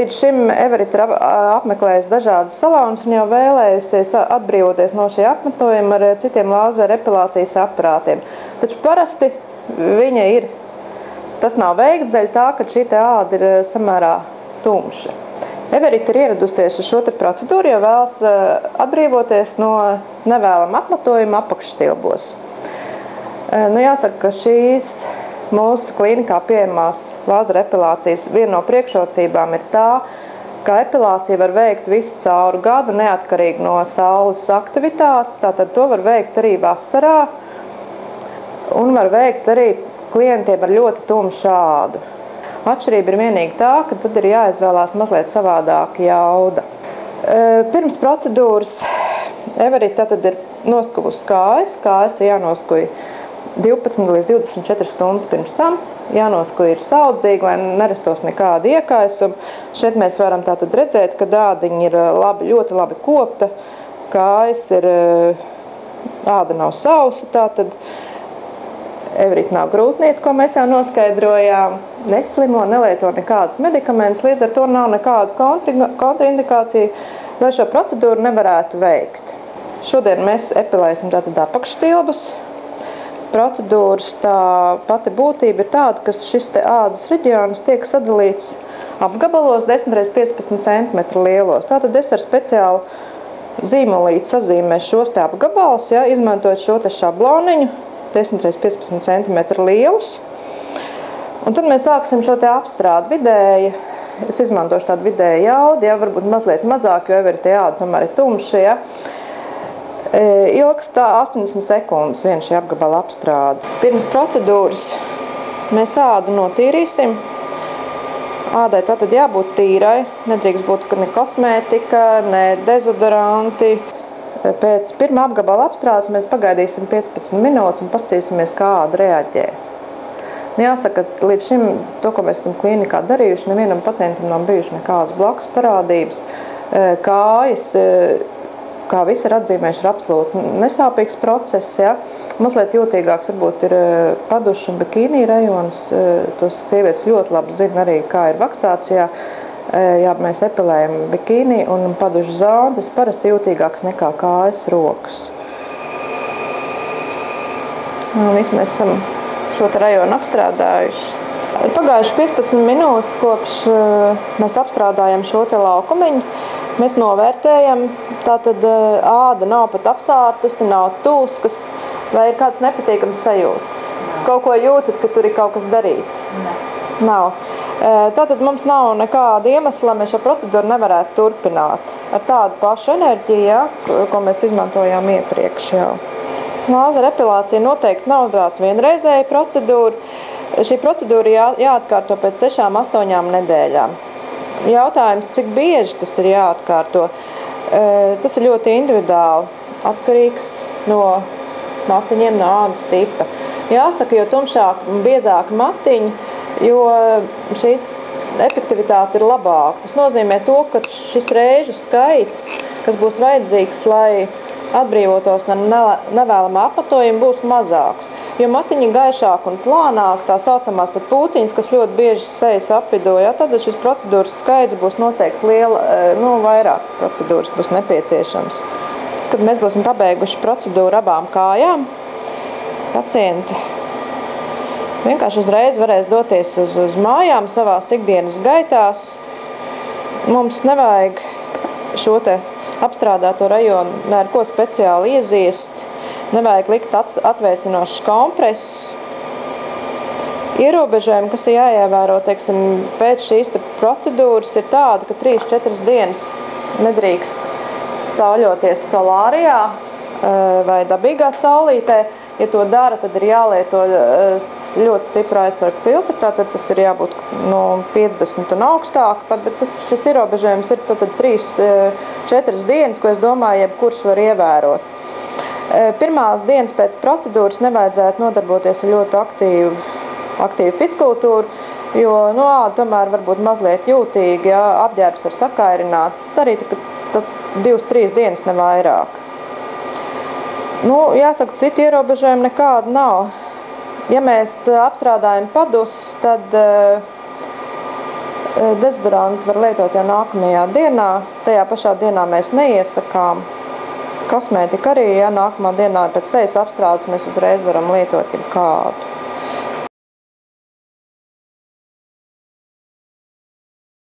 Līdz šim Everita ir apmeklējusi dažādas salonus un jau vēlējusies atbrīvoties no šī apmetojuma ar citiem lāzeru epilācijas aparātiem. Taču parasti viņa ir. Tas nav veikts dēļ tā, ka šī āda ir samērā tumša. Everita ir ieradusies uz šo procedūru, jo vēlas atbrīvoties no nevēlama apmetojuma apakšstilbos. Jāsaka, ka šīs mūsu klīnikā pieejamās lāzera epilācijas viena no priekšrocībām ir tā, ka epilācija var veikt visu cauru gadu, neatkarīgi no saules aktivitātes. Tātad to var veikt arī vasarā un var veikt arī klientiem ar ļoti tumšu ādu. Atšķirība ir vienīgi tā, ka tad ir jāizvēlās mazliet savādāka jauda. Pirms procedūras Everita tad ir noskuvusi kājas. Kājas ir jānoskuj 12 līdz 24 stundas pirms tam. Jānoskuj ir saudzīgi, lai nerastos nekāda iekaisuma. Šeit mēs varam tātad redzēt, ka ādiņa ir ļoti labi kopta. Kājas ir, āda nav sausa, tātad Everita nav grūtniece, ko mēs jau noskaidrojām. Neslimo, nelieto nekādus medikamentus, līdz ar to nav nekādu kontraindikāciju, lai šo procedūru nevarētu veikt. Šodien mēs epilēsim tātad apakšstilbus. Procedūras tā pati būtība ir tāda, ka šis ādas reģions tiek sadalīts apgabalos 10 x 15 cm lielos. Tātad es ar speciālu zīmolīti sazīmēšu šos apgabalus, izmantojot šo šabloniņu 10 x 15 cm lielus. Un tad mēs sāksim šo apstrādi vidēji. Es izmantošu tādu vidēju jaudu, varbūt mazliet mazāk, jo Everita āda tomēr ir tumša. Ilgs 80 sekundes viena šī apgabala apstrāde. Pirms procedūras mēs ādu notīrīsim. Ādai tātad jābūt tīrai, nedrīkst būt ne kosmētika, ne dezodoranti. Pēc pirmā apgabala apstrādes mēs pagaidīsim 15 minūtes un paskatīsimies, kā āda reaģē. Jāsaka, ka līdz šim to, ko mēs esam klīnikā darījuši, nevienam pacientam nav bijuši nekādas blakus parādības. Kājas, kā visi ir atzīmējuši, ir absolūti nesāpīgs process. Mazliet jūtīgāks varbūt ir padušu un bikīnī rajons. Tos sievietes ļoti labi zina arī, kā ir vaksācijā. Mēs epilējam bikīnī un padušu zāli, tas parasti jūtīgāks nekā kājas rokas. Visu mēs esam šo rajonu apstrādājuši. Ir pagājuši 15 minūtes, kopš mēs apstrādājam šo laukumiņu. Mēs novērtējam, tātad āda nav pat apsārtusi, nav tūskas, vai ir kāds nepatīkams sajūts. Kaut ko jūtat, ka tur ir kaut kas darīts? Nav. Tātad mums nav nekāda iemesla, lai mēs šo procedūru nevarētu turpināt. Ar tādu pašu enerģiju, ko mēs izmantojām iepriekš jau. Lāzera epilācija noteikti nav tāds vienreizēja procedūra. Šī procedūra jāatkārto pēc 6–8 nedēļām. Jautājums, cik bieži tas ir jāatkārto, tas ir ļoti individuāli, atkarīgs no matiņiem, no ādas tipa. Jāsaka, jo tumšāk un biezāk matiņi, jo šī efektivitāte ir labāka. Tas nozīmē to, ka šis reižu skaits, kas būs vajadzīgs, lai atbrīvotos no nevēlamā apmetojuma, būs mazāks. Jo matiņi gaišāk un plānāk, tā saucamās pat pūciņas, kas ļoti bieži sejas apvidū, tad šis procedūras skaits būs noteikti vairāk procedūras būs nepieciešams. Kad mēs būsim pabeiguši procedūru abām kājām, pacienti vienkārši uzreiz varēs doties uz mājām savās ikdienas gaitās. Mums nevajag šo apstrādāto rajonu ne ar ko speciāli ieziest. Nevajag likt atvēsinošs kompress. Ierobežojumi, kas ir jāievēro, pēc šīs procedūras, ir tāda, ka 3–4 dienas nedrīkst sauļoties solārijā vai dabīgā saulītē. Ja to dara, tad ir jālieto ļoti stipru aizsargu filtru, tātad tas ir jābūt 50 un augstāk, bet šis ierobežojums ir 3–4 dienas, ko es domāju, jebkurš var ievērot. Pirmās dienas pēc procedūras nevajadzētu nodarboties ar ļoti aktīvu fiskultūru, jo āda tomēr var būt mazliet jūtīga, apģērbs var sakairināt, darīt tas 2–3 dienas ne vairāk. Jāsaka, citu ierobežojumu nekāda nav. Ja mēs apstrādājam padus, tad Dezodorantu var lietot jau nākamajā dienā. Tajā pašā dienā mēs neiesakām. Kosmētika arī, ja nākamā dienā pēc sejas apstrādes mēs uzreiz varam lietot kādu.